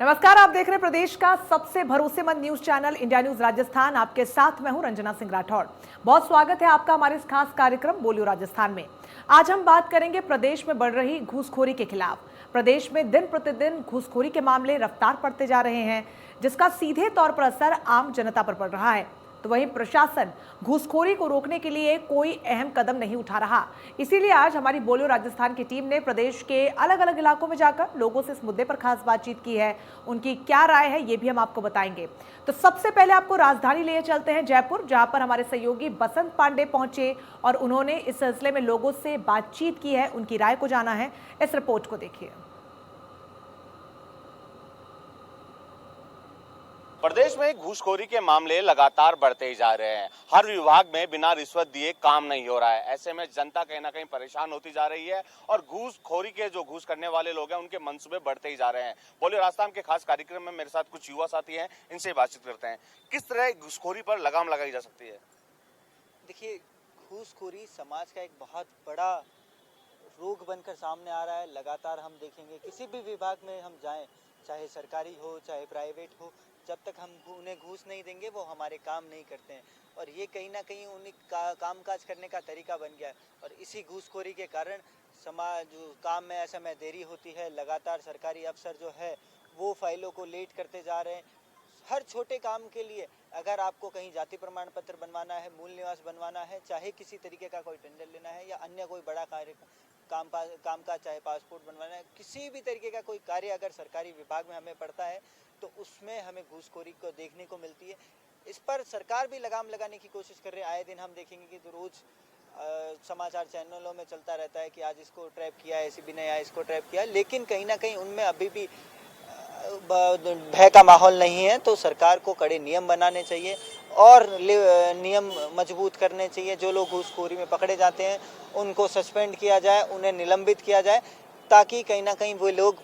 नमस्कार, आप देख रहे हैं प्रदेश का सबसे भरोसेमंद news channel India news Rajasthan. आपके साथ मैं हूं रंजना सिंह राठौड़। बहुत स्वागत है आपका हमारे इस खास कार्यक्रम बोलियो राजस्थान में। आज हम बात करेंगे प्रदेश में बढ़ रही घूसखोरी के खिलाफ। प्रदेश में दिन प्रतिदिन घूसखोरी के मामले रफ्तार पड़ते जा रहे हैं, जिसका सीधे तौर पर असर आम जनता पर पड़ रहा है। तो वहीं प्रशासन घूसखोरी को रोकने के लिए कोई अहम कदम नहीं उठा रहा। इसीलिए आज हमारी बोलियो राजस्थान की टीम ने प्रदेश के अलग अलग इलाकों में जाकर लोगों से इस मुद्दे पर खास बातचीत की है। उनकी क्या राय है ये भी हम आपको बताएंगे। तो सबसे पहले आपको राजधानी लिए चलते हैं जयपुर, जहां पर हमारे सहयोगी बसंत पांडे पहुंचे और उन्होंने इस सिलसिले में लोगों से बातचीत की है, उनकी राय को जाना है। इस रिपोर्ट को देखिए। प्रदेश में घूसखोरी के मामले लगातार बढ़ते ही जा रहे हैं। हर विभाग में बिना रिश्वत दिए काम नहीं हो रहा है। ऐसे में जनता कहीं ना कहीं परेशान होती जा रही है और घूसखोरी के जो घूस करने वाले लोग हैं उनके मंसूबे बढ़ते ही जा रहे हैं। बोलियो राजस्थान के खास कार्यक्रम में मेरे साथ कुछ युवा साथी हैं, इनसे बातचीत करते हैं। किस तरह घूसखोरी पर लगाम लगाई जा सकती है? देखिए, घूसखोरी समाज का एक बहुत बड़ा रोग बनकर सामने आ रहा है। लगातार हम देखेंगे किसी भी विभाग में हम जाएं, चाहे सरकारी हो चाहे प्राइवेट हो, जब तक हम उन्हें घूस नहीं देंगे वो हमारे काम नहीं करते हैं। और ये कहीं ना कहीं उन्हीं कामकाज करने का तरीका बन गया है। और इसी घूसखोरी के कारण समाज काम में ऐसे में देरी होती है। लगातार सरकारी अफसर जो है वो फाइलों को लेट करते जा रहे हैं। हर छोटे काम के लिए, अगर आपको कहीं जाति प्रमाण पत्र बनवाना है, मूल निवास बनवाना है, चाहे किसी तरीके का कोई टेंडर लेना है या अन्य कोई बड़ा कार्य काम का, चाहे पासपोर्ट बनवाना है, किसी भी तरीके का कोई कार्य अगर सरकारी विभाग में हमें पड़ता है तो उसमें हमें घूसखोरी को देखने को मिलती है। इस पर सरकार भी लगाम लगाने की कोशिश कर रही है। आए दिन हम देखेंगे कि तो रोज समाचार चैनलों में चलता रहता है कि आज इसको ट्रैप किया है एसीबी ने, या इसको ट्रैप किया, लेकिन कहीं ना कहीं उनमें अभी भी भय का माहौल नहीं है। तो सरकार को कड़े नियम बनाने चाहिए और नियम मजबूत करने चाहिए। जो लोग घूसखोरी में पकड़े जाते हैं उनको सस्पेंड किया जाए, उन्हें निलंबित किया जाए, ताकि कहीं ना कहीं वो लोग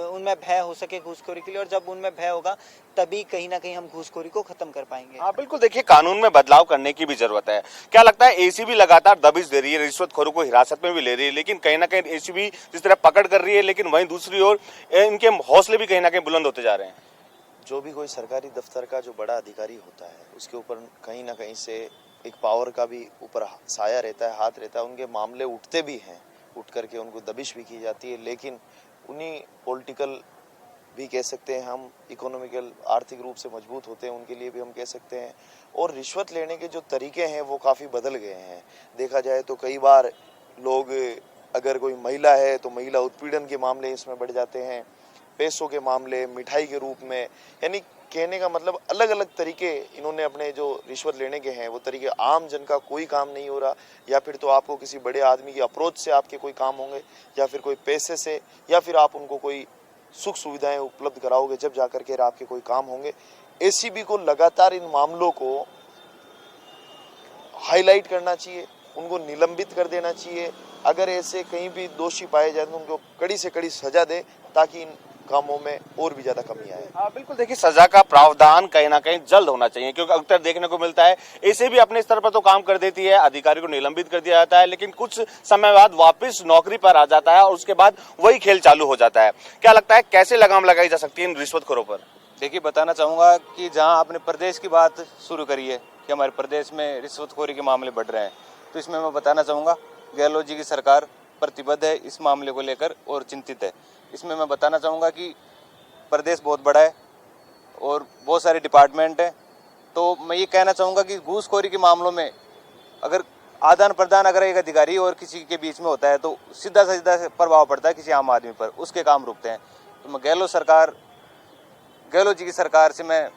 उनमें भय हो सके घूसखोरी के लिए। और जब उनमें भय होगा तभी कहीं ना कहीं हम घूसखोरी को खत्म कर पाएंगे। हाँ बिल्कुल, देखिए कानून में बदलाव करने की भी जरूरत है। क्या लगता है, एसीबी लगातार दबिश दे रही है, रिश्वतखोरों को हिरासत में भी ले रही है, लेकिन कहीं ना कहीं एसीबी जिस तरह पकड़ कर रही है, लेकिन वहीं दूसरी ओर इनके हौसले भी कहीं ना कहीं बुलंद होते जा रहे हैं। जो भी कोई सरकारी दफ्तर का जो बड़ा अधिकारी होता है उसके ऊपर कहीं ना कहीं से एक पावर का भी ऊपर साया रहता है, हाथ रहता है। उनके मामले उठते भी हैं, उठ करके उनको दबिश भी की जाती है, लेकिन उन्हीं पॉलिटिकल भी कह सकते हैं हम, इकोनॉमिकल आर्थिक रूप से मजबूत होते हैं उनके लिए भी हम कह सकते हैं। और रिश्वत लेने के जो तरीके हैं वो काफ़ी बदल गए हैं। देखा जाए तो कई बार लोग, अगर कोई महिला है तो महिला उत्पीड़न के मामले इसमें बढ़ जाते हैं, पैसों के मामले, मिठाई के रूप में, यानी कहने का मतलब अलग अलग तरीके इन्होंने अपने जो रिश्वत लेने के हैं वो तरीके। आम जन का कोई काम नहीं हो रहा, या फिर तो आपको किसी बड़े आदमी की अप्रोच से आपके कोई काम होंगे, या फिर कोई पैसे से, या फिर आप उनको कोई सुख सुविधाएं उपलब्ध कराओगे, जब जाकर के आपके कोई काम होंगे। एसीबी को लगातार इन मामलों को हाईलाइट करना चाहिए, उनको निलंबित कर देना चाहिए। अगर ऐसे कहीं भी दोषी पाए जाए तो उनको कड़ी से कड़ी सजा दे, ताकि इन कामों में और भी ज्यादा कमी आए। हाँ बिल्कुल, देखिए सजा का प्रावधान कहीं ना कहीं जल्द होना चाहिए, क्योंकि अक्सर देखने को मिलता है ऐसे भी अपने स्तर पर तो काम कर देती है, अधिकारी को निलंबित कर दिया जाता है, लेकिन कुछ समय बाद वापस नौकरी पर आ जाता है और उसके बाद वही खेल चालू हो जाता है। क्या लगता है, कैसे लगाम लगाई जा सकती है इन रिश्वतखोरों पर? देखिए, बताना चाहूँगा कि जहाँ आपने प्रदेश की बात शुरू करी है कि हमारे प्रदेश में रिश्वतखोरी के मामले बढ़ रहे हैं, तो इसमें मैं बताना चाहूँगा गहलोत जी की सरकार प्रतिबद्ध है इस मामले को लेकर और चिंतित है। इसमें मैं बताना चाहूँगा कि प्रदेश बहुत बड़ा है और बहुत सारे डिपार्टमेंट हैं, तो मैं ये कहना चाहूँगा कि घूसखोरी के मामलों में अगर आदान प्रदान अगर एक अधिकारी और किसी के बीच में होता है तो सीधा सीधा प्रभाव पड़ता है किसी आम आदमी पर, उसके काम रुकते हैं। तो मैं गहलोत जी की सरकार से, मैं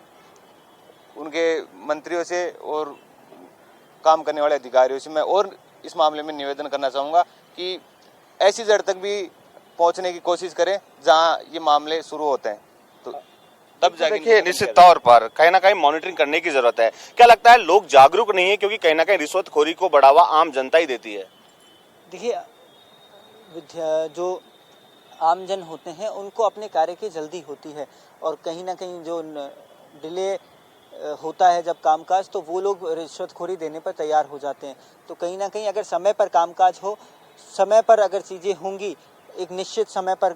उनके मंत्रियों से और काम करने वाले अधिकारियों से मैं और इस मामले में निवेदन करना चाहूँगा कि ऐसी जड़ तक भी पहुंचने की कोशिश करें जहां ये मामले शुरू होते हैं, तो तब जाके। देखिए, निश्चित तौर पर कहीं ना कहीं मॉनिटरिंग करने की जरूरत है। क्या लगता है, लोग जागरूक नहीं है, क्योंकि कहीं ना कहीं रिश्वतखोरी को बढ़ावा आम जनता ही देती है? देखिए, जो आमजन होते हैं उनको अपने कार्य की जल्दी होती है, और कहीं ना कहीं जो डिले होता है जब कामकाज, तो वो लोग रिश्वतखोरी देने पर तैयार हो जाते हैं। तो कहीं ना कहीं अगर समय पर कामकाज हो, समय पर अगर चीज़ें होंगी, एक निश्चित समय पर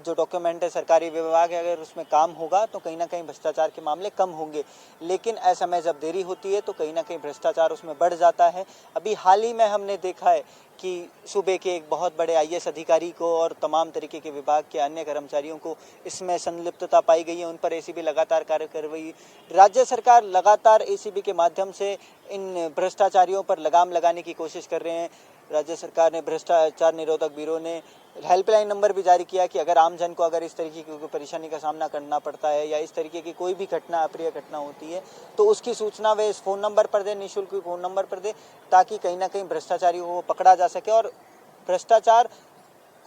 जो डॉक्यूमेंट है सरकारी विभाग है अगर उसमें काम होगा तो कहीं ना कहीं भ्रष्टाचार के मामले कम होंगे, लेकिन ऐसा में जब देरी होती है तो कहीं ना कहीं भ्रष्टाचार उसमें बढ़ जाता है। अभी हाल ही में हमने देखा है कि सूबे के एक बहुत बड़े आईएएस अधिकारी को और तमाम तरीके के विभाग के अन्य कर्मचारियों को इसमें संलिप्तता पाई गई है, उन पर एसीबी लगातार कार्य कर रही है। राज्य सरकार लगातार एसीबी के माध्यम से इन भ्रष्टाचारियों पर लगाम लगाने की कोशिश कर रहे हैं। राज्य सरकार ने भ्रष्टाचार निरोधक ब्यूरो ने हेल्पलाइन नंबर भी जारी किया कि अगर आमजन को अगर इस तरीके की कोई परेशानी का सामना करना पड़ता है या इस तरीके की कोई भी घटना अप्रिय घटना होती है तो उसकी सूचना वे इस फ़ोन नंबर पर दें, निःशुल्क फ़ोन नंबर पर दें, ताकि कहीं ना कहीं भ्रष्टाचारियों को पकड़ा जा सके। और भ्रष्टाचार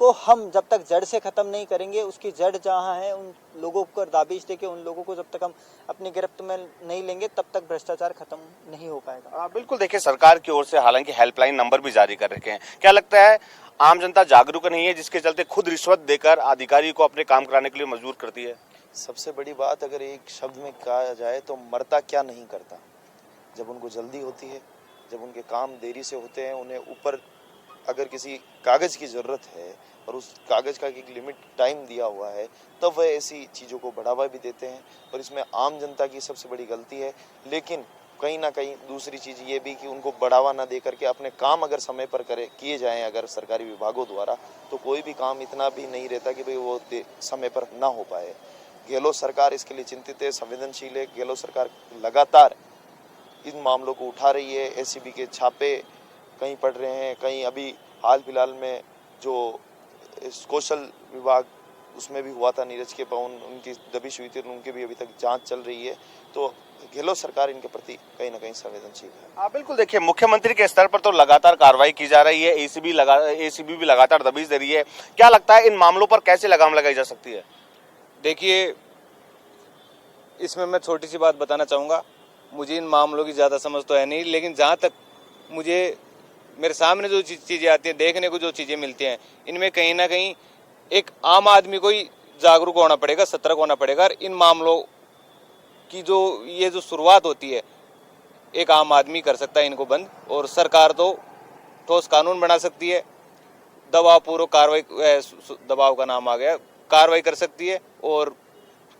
को हम जब तक जड़ से ख़त्म नहीं करेंगे, उसकी जड़ जहाँ है उन लोगों को दाबिश देके उन लोगों को जब तक हम अपनी गिरफ्त में नहीं लेंगे तब तक भ्रष्टाचार खत्म नहीं हो पाएगा। बिल्कुल, देखिए सरकार की ओर से हालांकि हेल्पलाइन नंबर भी जारी कर रखे हैं। क्या लगता है आम जनता जागरूक नहीं है जिसके चलते खुद रिश्वत देकर अधिकारी को अपने काम कराने के लिए मजबूर करती है? सबसे बड़ी बात अगर एक शब्द में कहा जाए तो मरता क्या नहीं करता। जब उनको जल्दी होती है, जब उनके काम देरी से होते हैं, उन्हें ऊपर अगर किसी कागज़ की ज़रूरत है और उस कागज़ का एक लिमिट टाइम दिया हुआ है तब वह ऐसी चीज़ों को बढ़ावा भी देते हैं और इसमें आम जनता की सबसे बड़ी गलती है। लेकिन कहीं ना कहीं दूसरी चीज़ ये भी कि उनको बढ़ावा ना दे करके अपने काम अगर समय पर किए जाएं अगर सरकारी विभागों द्वारा तो कोई भी काम इतना भी नहीं रहता कि भाई वो समय पर ना हो पाए। गहलोत सरकार इसके लिए चिंतित है, संवेदनशील है। गहलोत सरकार लगातार इन मामलों को उठा रही है। एसीबी के छापे कहीं पड़ रहे हैं, कहीं अभी हाल फिलहाल में जो कौशल विभाग उसमें भी हुआ था, नीरज के पवन उनकी दबिश हुई थी, उनकी भी अभी तक जांच चल रही है। तो गहलोत सरकार इनके प्रति कहीं ना कहीं संवेदनशील है। बिल्कुल, देखिए मुख्यमंत्री के स्तर पर तो लगातार कार्रवाई की जा रही है, एसीबी भी लगातार दबिश दे रही है। क्या लगता है इन मामलों पर कैसे लगाम लगाई जा सकती है? देखिए, इसमें मैं छोटी सी बात बताना चाहूँगा। मुझे इन मामलों की ज़्यादा समझ तो है नहीं, लेकिन जहाँ तक मुझे मेरे सामने जो चीज़ें आती हैं, देखने को जो चीज़ें मिलती हैं, इनमें कहीं ना कहीं एक आम आदमी को ही जागरूक होना पड़ेगा, सतर्क होना पड़ेगा। और इन मामलों की ये जो शुरुआत होती है एक आम आदमी कर सकता है इनको बंद, और सरकार तो ठोस कानून बना सकती है, दबावपूर्वक कार्रवाई, दबाव का नाम आ गया, कार्रवाई कर सकती है और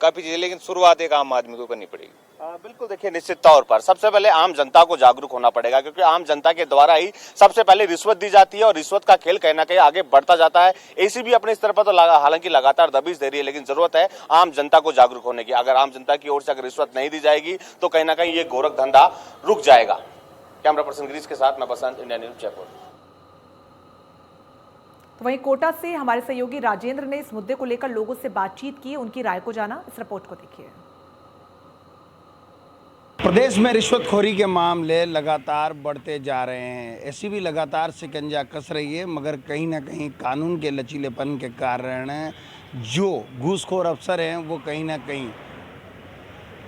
काफ़ी चीज़ें, लेकिन शुरुआत एक आम आदमी को करनी पड़ेगी। बिल्कुल, देखिए निश्चित तौर पर सबसे पहले आम जनता को जागरूक होना पड़ेगा, क्योंकि आम जनता के द्वारा ही सबसे पहले रिश्वत दी जाती है और रिश्वत का खेल कहीं ना कहीं आगे बढ़ता जाता है। एसीबी अपने स्तर पर तो हालांकि लगातार दबिश दे रही है, लेकिन जरूरत है आम जनता को जागरूक होने की। अगर आम जनता की ओर से अगर रिश्वत नहीं दी जाएगी तो कहीं ना कहीं ये गोरख धंधा रुक जाएगा। कैमरा पर्सन गिरीश के साथ मैं बसंत, इंडिया न्यूज, जयपुर। तो वहीं कोटा से हमारे सहयोगी राजेंद्र ने इस मुद्दे को लेकर लोगों से बातचीत की, उनकी राय को जाना। इस रिपोर्ट को देखिए। प्रदेश में रिश्वतखोरी के मामले लगातार बढ़ते जा रहे हैं। एसीबी लगातार शिकंजा कस रही है, मगर कहीं ना कहीं कानून के लचीलेपन के कारण जो घूसखोर अफसर हैं वो कहीं ना कहीं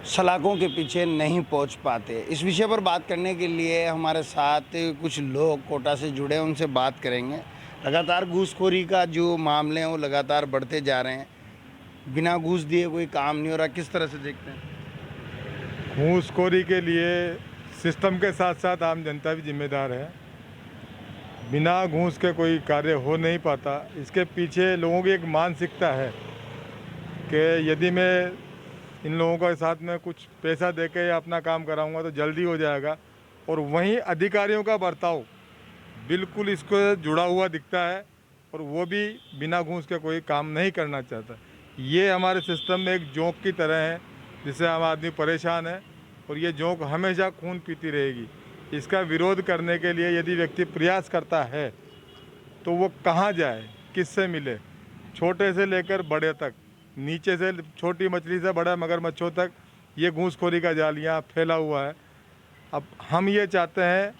सलाखों के पीछे नहीं पहुंच पाते। इस विषय पर बात करने के लिए हमारे साथ कुछ लोग कोटा से जुड़े हैं, उनसे बात करेंगे। लगातार घूसखोरी का जो मामले हैं वो लगातार बढ़ते जा रहे हैं, बिना घूस दिए कोई काम नहीं हो रहा। किस तरह से देखते हैं? घूसखोरी के लिए सिस्टम के साथ साथ आम जनता भी जिम्मेदार है। बिना घूस के कोई कार्य हो नहीं पाता। इसके पीछे लोगों की एक मानसिकता है कि यदि मैं इन लोगों के साथ में कुछ पैसा देके या अपना काम कराऊंगा तो जल्दी हो जाएगा, और वहीं अधिकारियों का बर्ताव बिल्कुल इसको जुड़ा हुआ दिखता है और वो भी बिना घूस के कोई काम नहीं करना चाहता। ये हमारे सिस्टम में एक जोंक की तरह है जिससे आम आदमी परेशान है, और ये जोंक हमेशा खून पीती रहेगी। इसका विरोध करने के लिए यदि व्यक्ति प्रयास करता है तो वो कहाँ जाए, किससे मिले? छोटे से लेकर बड़े तक, नीचे से छोटी मछली से बड़ा मगरमच्छों तक ये घूसखोरी का जाल यहाँ फैला हुआ है। अब हम ये चाहते हैं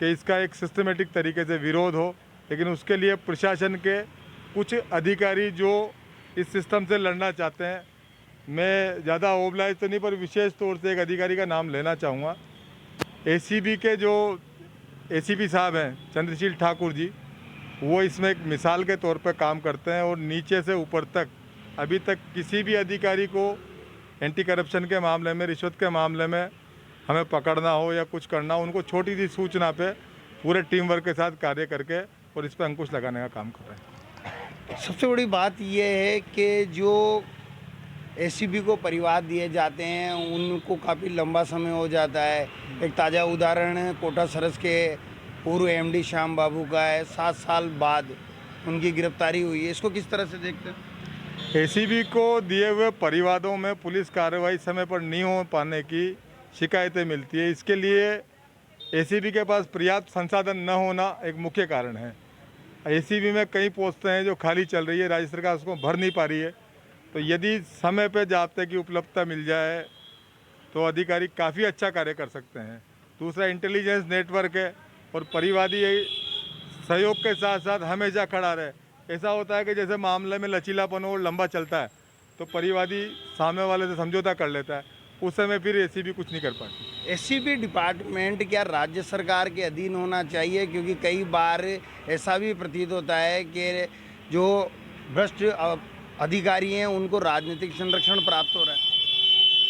कि इसका एक सिस्टमेटिक तरीके से विरोध हो, लेकिन उसके लिए प्रशासन के कुछ अधिकारी जो इस सिस्टम से लड़ना चाहते हैं, मैं ज़्यादा ओबलाइज तो नहीं पर विशेष तौर से एक अधिकारी का नाम लेना चाहूँगा। एसीबी के जो एसीपी साहब हैं चंद्रशील ठाकुर जी, वो इसमें एक मिसाल के तौर पर काम करते हैं, और नीचे से ऊपर तक अभी तक किसी भी अधिकारी को एंटी करप्शन के मामले में, रिश्वत के मामले में हमें पकड़ना हो या कुछ करना हो, उनको छोटी सी सूचना पे पूरे टीम वर्क के साथ कार्य करके और इस पर अंकुश लगाने का काम कर रहे हैं। सबसे बड़ी बात यह है कि जो एसीबी को परिवार दिए जाते हैं उनको काफ़ी लंबा समय हो जाता है। एक ताज़ा उदाहरण कोटा सरस के पूर्व एमडी श्याम बाबू का है, 7 साल बाद उनकी गिरफ्तारी हुई है। इसको किस तरह से देखते हैं? एसीबी को दिए हुए परिवादों में पुलिस कार्रवाई समय पर नहीं हो पाने की शिकायतें मिलती है। इसके लिए एसीबी के पास पर्याप्त संसाधन न होना एक मुख्य कारण है। एसीबी में कई पोस्टें हैं जो खाली चल रही है, राज्य सरकार उसको भर नहीं पा रही है। तो यदि समय पे जाब्ते की उपलब्धता मिल जाए तो अधिकारी काफ़ी अच्छा कार्य कर सकते हैं। दूसरा इंटेलिजेंस नेटवर्क है और परिवादी सहयोग के साथ साथ हमेशा खड़ा रहे। ऐसा होता है कि जैसे मामले में लचीलापन और लंबा चलता है तो परिवादी सामने वाले से समझौता कर लेता है, उस समय फिर एसीबी कुछ नहीं कर पाती। एसीबी डिपार्टमेंट क्या राज्य सरकार के अधीन होना चाहिए? क्योंकि कई बार ऐसा भी प्रतीत होता है कि जो भ्रष्ट अधिकारी हैं उनको राजनीतिक संरक्षण प्राप्त हो रहा है।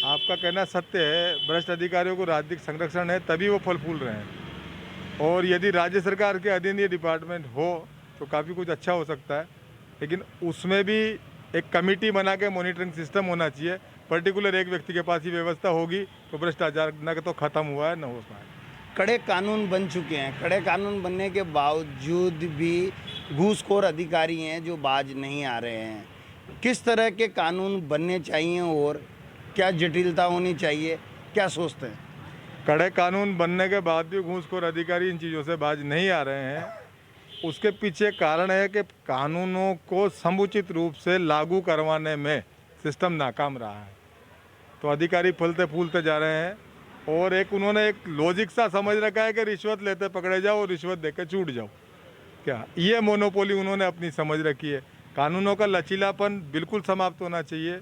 आपका कहना सत्य है, भ्रष्ट अधिकारियों को राजनीतिक संरक्षण है तभी वो फल फूल रहे हैं। और यदि राज्य सरकार के अधीन ये डिपार्टमेंट हो तो काफ़ी कुछ अच्छा हो सकता है, लेकिन उसमें भी एक कमेटी बना के मॉनिटरिंग सिस्टम होना चाहिए। पर्टिकुलर एक व्यक्ति के पास ही व्यवस्था होगी तो भ्रष्टाचार न तो ख़त्म हुआ है न हो पाए। कड़े कानून बन चुके हैं, कड़े कानून बनने के बावजूद भी घूसखोर अधिकारी हैं जो बाज नहीं आ रहे हैं। किस तरह के कानून बनने चाहिए और क्या जटिलता होनी चाहिए, क्या सोचते हैं? कड़े कानून बनने के बाद भी घूसखोर अधिकारी इन चीज़ों से बाज नहीं आ रहे हैं। उसके पीछे कारण है कि कानूनों को समुचित रूप से लागू करवाने में सिस्टम नाकाम रहा है। तो अधिकारी फलते फूलते जा रहे हैं और एक उन्होंने एक लॉजिक सा समझ रखा है कि रिश्वत लेते पकड़े जाओ और रिश्वत देकर छूट जाओ। क्या ये मोनोपोली उन्होंने अपनी समझ रखी है। कानूनों का लचीलापन बिल्कुल समाप्त होना चाहिए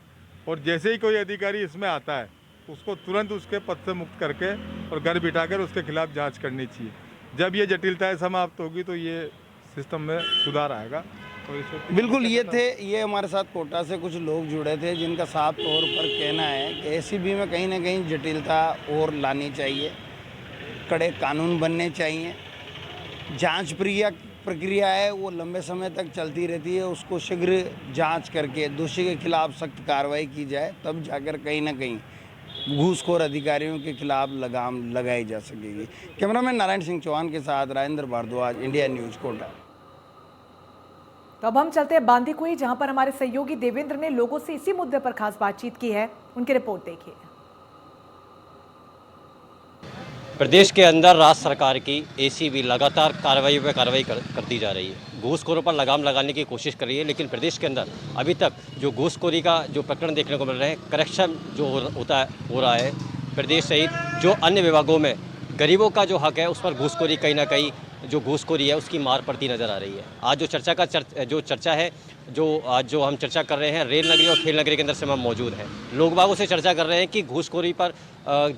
और जैसे ही कोई अधिकारी इसमें आता है उसको तुरंत उसके पद से मुक्त करके और घर बिठाकर उसके खिलाफ जांच करनी चाहिए। जब ये जटिलताएं समाप्त होगी तो ये सिस्टम में सुधार आएगा। और बिल्कुल ये हमारे साथ कोटा से कुछ लोग जुड़े थे जिनका साफ तौर पर कहना है कि एसीबी में कहीं ना कहीं जटिलता और लानी चाहिए, कड़े कानून बनने चाहिए, जांच प्रक्रिया है वो लंबे समय तक चलती रहती है, उसको शीघ्र जांच करके दोषी के खिलाफ सख्त कार्रवाई की जाए, तब जाकर कहीं ना कहीं घूसखोर अधिकारियों के खिलाफ लगाम लगाई जा सकेगी। कैमरामैन नारायण सिंह चौहान के साथ राजेंद्र भारद्वाज, इंडिया न्यूज़, कोटा। तो अब हम चलते हैं बांदीकुई, जहां पर हमारे सहयोगी देवेंद्र ने लोगों से इसी मुद्दे पर खास बातचीत की है। उनकी रिपोर्ट देखिए। प्रदेश के अंदर राज्य सरकार की एसीबी लगातार कार्रवाई पर कार्रवाई करती जा रही है, घूसखोरों पर लगाम लगाने की कोशिश कर रही है। लेकिन प्रदेश के अंदर अभी तक जो घूसखोरी का जो प्रकरण देखने को मिल रहे हैं, करप्शन जो हो रहा है प्रदेश सहित जो अन्य विभागों में गरीबों का जो हक है उस पर घूसखोरी कहीं ना कहीं जो घूसखोरी है उसकी मार पड़ती नज़र आ रही है। आज जो चर्चा है आज जो हम चर्चा कर रहे हैं रेल नगरी और खेल नगरी के अंदर से हम मौजूद हैं। लोग बागों से चर्चा कर रहे हैं कि घूसखोरी पर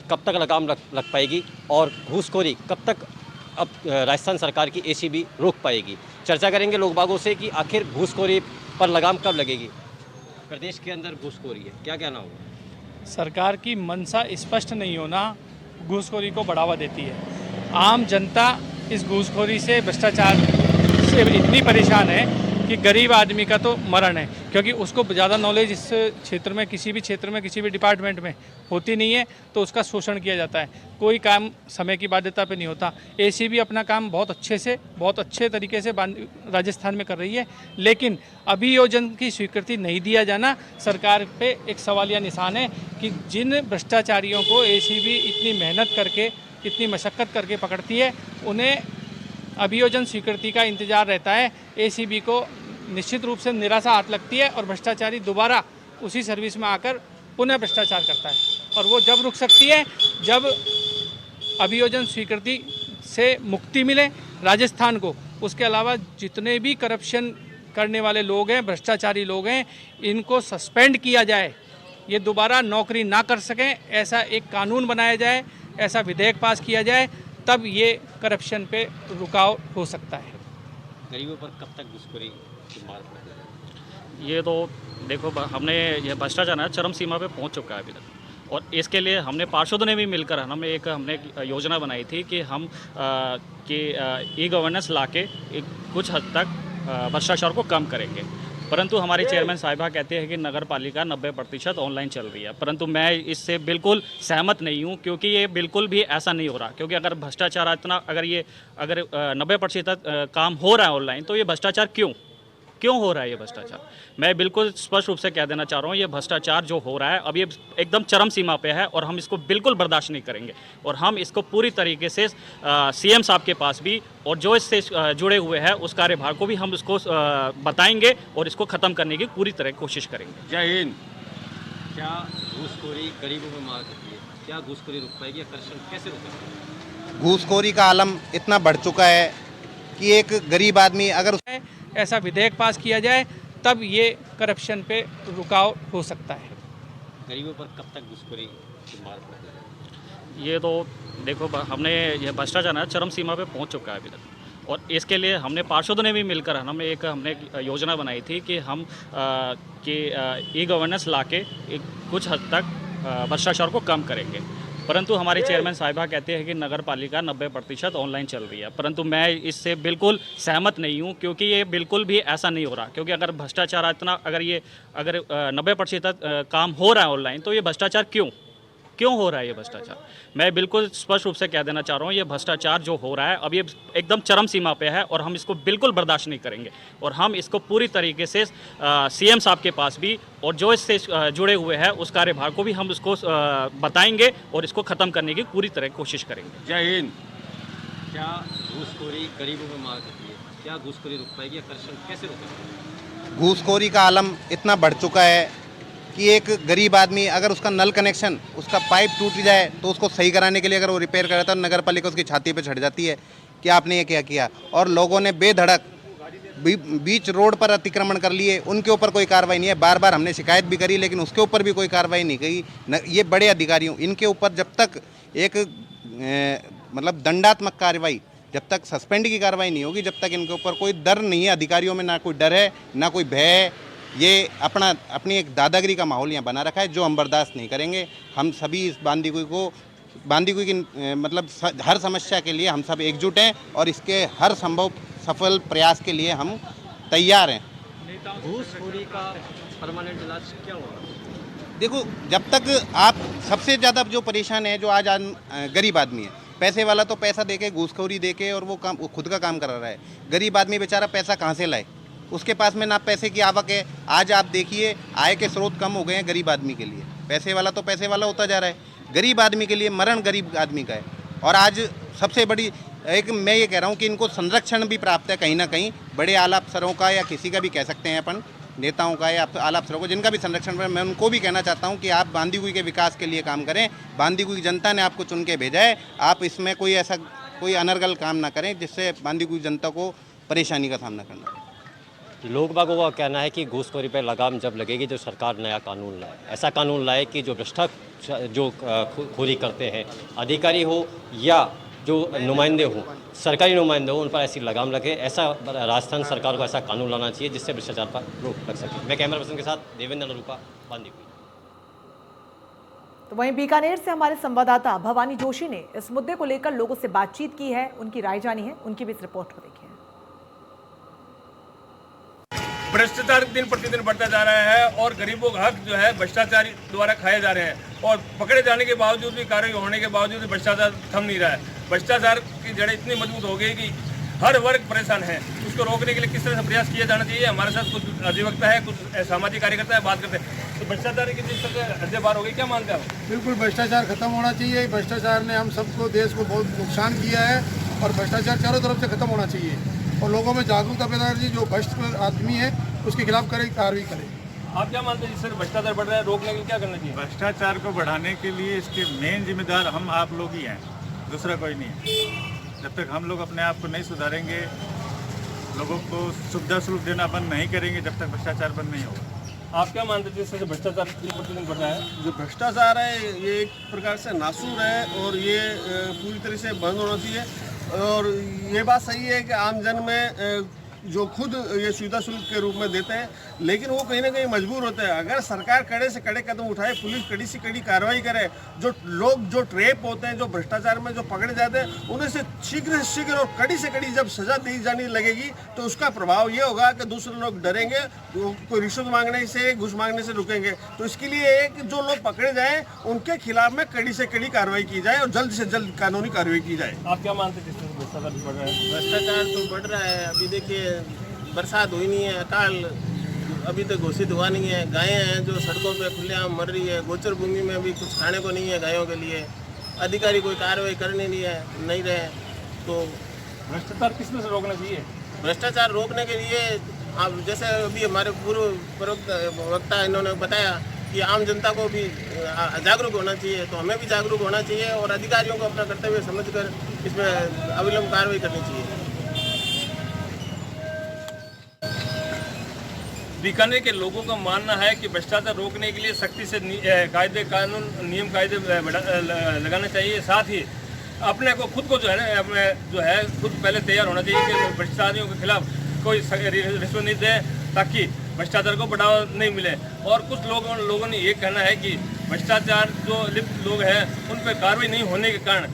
कब तक लगाम लग पाएगी और घूसखोरी कब तक अब राजस्थान सरकार की एसीबी रोक पाएगी। चर्चा करेंगे लोग बागों से कि आखिर घूसखोरी पर लगाम कब लगेगी। प्रदेश के अंदर घूसखोरी है, क्या कहना होगा? सरकार की मंशा स्पष्ट नहीं होना घूसखोरी को बढ़ावा देती है। आम जनता इस घूसखोरी से, भ्रष्टाचार से इतनी परेशान है कि गरीब आदमी का तो मरण है, क्योंकि उसको ज़्यादा नॉलेज इस क्षेत्र में, किसी भी क्षेत्र में, किसी भी डिपार्टमेंट में होती नहीं है, तो उसका शोषण किया जाता है। कोई काम समय की बाध्यता पे नहीं होता। एसीबी अपना काम बहुत अच्छे तरीके से राजस्थान में कर रही है, लेकिन अभियोजन की स्वीकृति नहीं दिया जाना सरकार पे एक सवालिया निशान है कि जिन भ्रष्टाचारियों को एसीबी इतनी मेहनत करके, इतनी मशक्क़त करके पकड़ती है, उन्हें अभियोजन स्वीकृति का इंतजार रहता है। एसीबी को निश्चित रूप से निराशा हाथ लगती है और भ्रष्टाचारी दोबारा उसी सर्विस में आकर पुनः भ्रष्टाचार करता है। और वो जब रुक सकती है जब अभियोजन स्वीकृति से मुक्ति मिले राजस्थान को। उसके अलावा जितने भी करप्शन करने वाले लोग हैं, भ्रष्टाचारी लोग हैं, इनको सस्पेंड किया जाए, ये दोबारा नौकरी ना कर सकें, ऐसा एक कानून बनाया जाए, ऐसा विधेयक पास किया जाए, तब ये करप्शन पे रुकाव हो सकता है। गरीबों पर कब तक घूसखोरी की मार पड़ेगी? ये तो देखो, हमने ये भ्रष्टाचार है चरम सीमा पे पहुंच चुका है अभी तक, और इसके लिए हमने पार्षदों ने भी मिलकर हमने एक योजना बनाई थी कि हम ई गवर्नेंस ला के कुछ हद तक भ्रष्टाचार को कम करेंगे। परंतु हमारे चेयरमैन साहिबा कहते हैं कि नगर पालिका 90% ऑनलाइन चल रही है, परंतु मैं इससे बिल्कुल सहमत नहीं हूं, क्योंकि ये बिल्कुल भी ऐसा नहीं हो रहा। क्योंकि अगर भ्रष्टाचार इतना अगर 90% काम हो रहा है ऑनलाइन, तो ये भ्रष्टाचार क्यों हो रहा है? ये भ्रष्टाचार मैं बिल्कुल स्पष्ट रूप से कह देना चाह रहा हूँ, ये भ्रष्टाचार जो हो रहा है अब ये एकदम चरम सीमा पे है और हम इसको बिल्कुल बर्दाश्त नहीं करेंगे। और हम इसको पूरी तरीके से सीएम साहब के पास भी और जो इससे जुड़े हुए हैं उस कार्यभार को भी हम इसको बताएंगे और इसको ख़त्म करने की पूरी तरह कोशिश करेंगे। जय हिंद। क्या घूसखोरी गरीबों में मार करती है? क्या घूसखोरी रुक पाएगी या करप्शन कैसे रुकेगा? घूसखोरी का आलम इतना बढ़ चुका है कि एक गरीब आदमी अगर ऐसा विधेयक पास किया जाए तब ये करप्शन पे रुकाव हो सकता है। गरीबों पर कब तक घूसखोरी की मार पड़ेगी? ये तो देखो, हमने ये भ्रष्टाचार है चरम सीमा पे पहुंच चुका है अभी तक, और इसके लिए हमने पार्षदों ने भी मिलकर हमने एक योजना बनाई थी कि हम ई गवर्नेंस लाके कुछ हद तक भ्रष्टाचार को कम करेंगे। परंतु हमारे चेयरमैन साहिबा कहते हैं कि नगर पालिका 90% ऑनलाइन चल रही है, परंतु मैं इससे बिल्कुल सहमत नहीं हूं, क्योंकि ये बिल्कुल भी ऐसा नहीं हो रहा। क्योंकि अगर भ्रष्टाचार इतना अगर 90% काम हो रहा है ऑनलाइन, तो ये भ्रष्टाचार क्यों हो रहा है? ये भ्रष्टाचार मैं बिल्कुल स्पष्ट रूप से कह देना चाह रहा हूँ, ये भ्रष्टाचार जो हो रहा है अब ये एकदम चरम सीमा पे है और हम इसको बिल्कुल बर्दाश्त नहीं करेंगे। और हम इसको पूरी तरीके से सीएम साहब के पास भी और जो इससे जुड़े हुए हैं उस कार्यभार को भी हम उसको बताएंगे और इसको ख़त्म करने की पूरी तरह कोशिश करेंगे। जय हिंद। क्या घूसखोरी गरीबों में मार करती है? क्या घूसखोरी रुक पाएगी या करप्शन कैसे रुकेगा? घूसखोरी का आलम इतना बढ़ चुका है कि एक गरीब आदमी अगर उसका नल कनेक्शन, उसका पाइप टूट जाए तो उसको सही कराने के लिए अगर वो रिपेयर कराता है तो नगर पालिका उसकी छाती पे चढ़ जाती है कि आपने ये क्या किया। और लोगों ने बेधड़क बीच रोड पर अतिक्रमण कर लिए, उनके ऊपर कोई कार्रवाई नहीं है। बार बार हमने शिकायत भी करी लेकिन उसके ऊपर भी कोई कार्रवाई नहीं की। ये बड़े अधिकारियों, इनके ऊपर जब तक एक मतलब दंडात्मक कार्रवाई, जब तक सस्पेंड की कार्रवाई नहीं होगी, जब तक इनके ऊपर कोई डर नहीं है। अधिकारियों में ना कोई डर है ना कोई भय है। ये अपनी एक दादागिरी का माहौल यहाँ बना रखा है जो हम बर्दाश्त नहीं करेंगे। हम सभी इस बांदीकुई की मतलब हर समस्या के लिए हम सब एकजुट हैं और इसके हर संभव सफल प्रयास के लिए हम तैयार हैं। घूसखोरी का परमानेंट इलाज क्या होगा? देखो, जब तक आप सबसे ज़्यादा जो परेशान है, जो आज गरीब आदमी है, पैसे वाला तो पैसा देके घूसखोरी देके और वो खुद का काम करा रहा है। गरीब आदमी बेचारा पैसा कहाँ से लाए? उसके पास में ना पैसे की आवक है। आज आप देखिए आय के स्रोत कम हो गए हैं गरीब आदमी के लिए। पैसे वाला तो पैसे वाला होता जा रहा है, गरीब आदमी के लिए मरण गरीब आदमी का है। और आज सबसे बड़ी एक मैं ये कह रहा हूँ कि इनको संरक्षण भी प्राप्त है कहीं ना कहीं, बड़े आला अफसरों का या किसी का भी कह सकते हैं अपन, नेताओं का या आला अफसरों को, जिनका भी संरक्षण है। मैं उनको भी कहना चाहता हूँ कि आप बांदीकुई के विकास के लिए काम करें। बांदीकुई जनता ने आपको चुन के भेजा है, आप इसमें कोई अनर्गल काम ना करें जिससे बांदीकुई जनता को परेशानी का सामना करना पड़े। लोग बागों का कहना है कि घूसखोरी पर लगाम जब लगेगी तो सरकार नया कानून लाए, ऐसा कानून लाए कि जो भ्रष्टाचार जो खोरी करते हैं अधिकारी हो या जो नुमाइंदे हों, सरकारी नुमाइंदे हों, उन पर ऐसी लगाम लगे। ऐसा राजस्थान सरकार को ऐसा कानून लाना चाहिए जिससे भ्रष्टाचार पर रोक लग सके। मैं कैमरा पर्सन के साथ देवेंद्र नरूपा, बांदीकुई। तो वहीं बीकानेर से हमारे संवाददाता भवानी जोशी ने इस मुद्दे को लेकर लोगों से बातचीत की है, उनकी राय जानी है। उनकी भी इस रिपोर्ट को देखिए। भ्रष्टाचार दिन प्रतिदिन बढ़ता जा रहा है और गरीबों का हक जो है भ्रष्टाचारी द्वारा खाए जा रहे हैं और पकड़े जाने के बावजूद भी, कार्रवाई होने के बावजूद भी भ्रष्टाचार थम नहीं रहा है। भ्रष्टाचार की जड़ें इतनी मजबूत हो गई कि हर वर्ग परेशान है। उसको रोकने के लिए किस तरह से प्रयास किया जाना चाहिए। हमारे साथ कुछ अधिवक्ता है, कुछ सामाजिक कार्यकर्ता है, बात करते हैं। तो भ्रष्टाचार की जिस तरह हद पार हो गई, क्या मानते हैं आप? बिल्कुल भ्रष्टाचार खत्म होना चाहिए। भ्रष्टाचार ने हम सबको, देश को बहुत नुकसान किया है और भ्रष्टाचार चारों तरफ से खत्म होना चाहिए और लोगों में जागरूकता पैदा करनी चाहिए। जो भ्रष्ट आदमी है उसके खिलाफ कार्रवाई करें। आप क्या मानते हैं जिससे भ्रष्टाचार बढ़ रहा है, रोकने के लिए क्या करना चाहिए? भ्रष्टाचार को बढ़ाने के लिए इसके मेन जिम्मेदार हम आप लोग ही हैं, दूसरा कोई नहीं है। जब तक हम लोग अपने आप को नहीं सुधारेंगे, लोगों को सुविधा सुलभ देना बंद नहीं करेंगे, जब तक भ्रष्टाचार बंद नहीं होगा। आप क्या मानते हैं जिससे भ्रष्टाचार दिन प्रतिदिन बढ़ रहा है? जो भ्रष्टाचार है ये एक प्रकार से नासूर है और ये पूरी तरह से बंद होना चाहिए। और ये बात सही है कि आम जन में जो खुद ये सुविधा शुल्क के रूप में देते हैं, लेकिन वो कहीं ना कहीं मजबूर होते हैं। अगर सरकार कड़े से कड़े कदम उठाए, पुलिस कड़ी से कड़ी कार्रवाई करे, जो लोग जो ट्रेप होते हैं, जो भ्रष्टाचार में जो पकड़े जाते हैं, उन्हें से शीघ्र और कड़ी से कड़ी जब सजा दी जाने लगेगी तो उसका प्रभाव ये होगा कि दूसरे लोग डरेंगे, कोई रिश्वत मांगने से, घूस मांगने से रुकेंगे। तो इसके लिए एक जो लोग पकड़े जाएं उनके खिलाफ में कड़ी से कड़ी कार्रवाई की जाए और जल्द से जल्द कानूनी कार्रवाई की जाए। आप क्या मानते हैं जिस भ्रष्टाचार बढ़ रहा है? भ्रष्टाचार तो बढ़ रहा है। अभी देखिए बरसात हुई नहीं है, अकाल अभी तक घोषित हुआ नहीं है। गायें हैं जो सड़कों पे खुलेआम मर रही है, गोचर भूमि में भी कुछ खाने को नहीं है गायों के लिए। अधिकारी कोई कार्रवाई करने नहीं रहे। तो भ्रष्टाचार किस तरह से रोकना चाहिए? भ्रष्टाचार रोकने के लिए आप जैसे अभी हमारे पूर्व वक्ता इन्होंने बताया कि आम जनता को भी जागरूक होना चाहिए, तो हमें भी जागरूक होना चाहिए और अधिकारियों को अपना कर्तव्य समझकर इसमें अविलंब कार्रवाई करनी चाहिए। बीकानेर के लोगों का मानना है कि भ्रष्टाचार रोकने के लिए सख्ती से कायदे कानून नियम कायदे लगाना चाहिए। साथ ही अपने को खुद को जो है खुद पहले तैयार होना चाहिए कि भ्रष्टाचारियों के खिलाफ कोई रिश्वत नहीं दे, ताकि भ्रष्टाचार को बढ़ावा नहीं मिले। और कुछ लोगों ने ये कहना है कि भ्रष्टाचार जो लिप्त लोग हैं उन पर कार्रवाई नहीं होने के कारण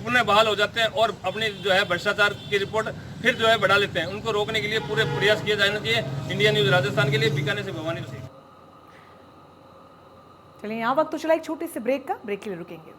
पुनः बहाल हो जाते हैं और अपनी जो है भ्रष्टाचार की रिपोर्ट फिर जो है बढ़ा लेते हैं। उनको रोकने के लिए पूरे प्रयास किए जाना चाहिए। इंडिया न्यूज़ राजस्थान के लिए बीकानेर से भवानी सिंह। चलिए यहाँ वक्त तो चला एक छोटी सी ब्रेक का, ब्रेक के लिए रुकेंगे।